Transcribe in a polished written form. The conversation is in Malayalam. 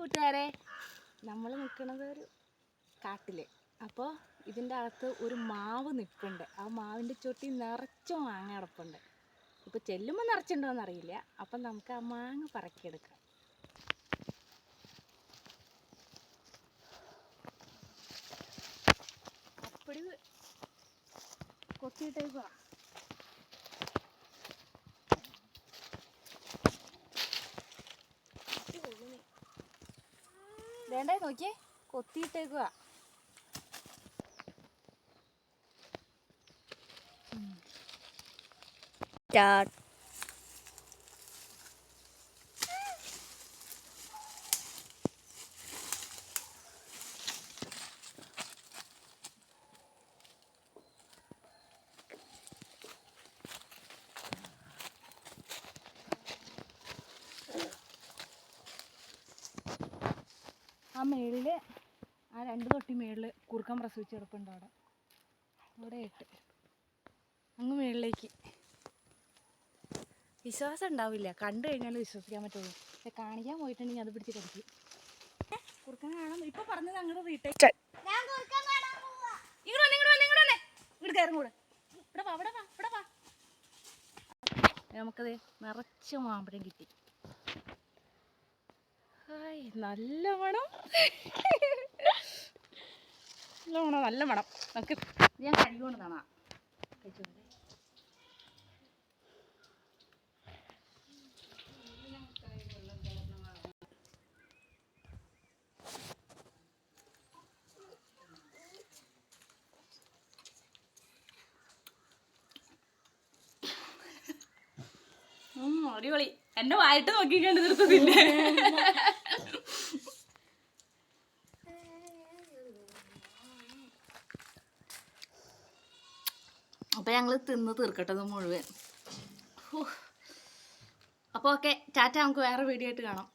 കൂട്ടുകാരെ, നമ്മൾ നിൽക്കുന്നത് ഒരു കാട്ടിൽ. അപ്പോൾ ഇതിൻ്റെ അകത്ത് ഒരു മാവ് നിൽപ്പുണ്ട്. ആ മാവിൻ്റെ ചുട്ടി നിറച്ചും മാങ്ങ കിടപ്പുണ്ട്. ഇപ്പോൾ ചെല്ലുമ്പോൾ നിറച്ചുണ്ടോയെന്ന് അറിയില്ല. അപ്പം നമുക്ക് ആ മാങ്ങ പറക്കിയെടുക്കാം. അപ്പടി കൊത്തിയിട്ടേക്കുക. വേണ്ടേ നോക്കിയേ, കൊത്തിയിട്ടേക്കുക. ആ മേളിൽ, ആ 2 തൊട്ടി മേളിൽ കുറുക്കൻ പ്രസവിച്ച് കിടപ്പുണ്ട്. അവിടെ ഇട്ട് അങ്ങ് മേളിലേക്ക്. വിശ്വാസം ഉണ്ടാവില്ല, കണ്ടു കഴിഞ്ഞാൽ വിശ്വസിക്കാൻ പറ്റുള്ളൂ. പക്ഷെ കാണിക്കാൻ പോയിട്ടുണ്ടെങ്കിൽ അത് പിടിച്ച് കടിക്കും. കുറുക്കൻ കാണാൻ ഇപ്പൊ പറഞ്ഞത് അങ്ങോട്ട് റീടേക്ക്. ഇവിടെ കയറും കൂടെ. ഇവിടെ വാ. നമുക്കത് നിറച്ച് മാമ്പഴം കിട്ടി. നല്ല മണം, നല്ല മണം. നമുക്ക് ഞാൻ കഴിവുകൊണ്ട് കാണാം. കഴിച്ചോട്ടെ. അടിപൊളി. എന്നെ വായിട്ട് നോക്കിക്കണ്ട് നിർത്തത്തില്ലേ. അപ്പം ഞങ്ങൾ തിന്ന് തീർക്കട്ടത് മുഴുവൻ. അപ്പോൾ ഓക്കെ, ടാറ്റ. നമുക്ക് വേറെ വീഡിയോ ആയിട്ട് കാണാം.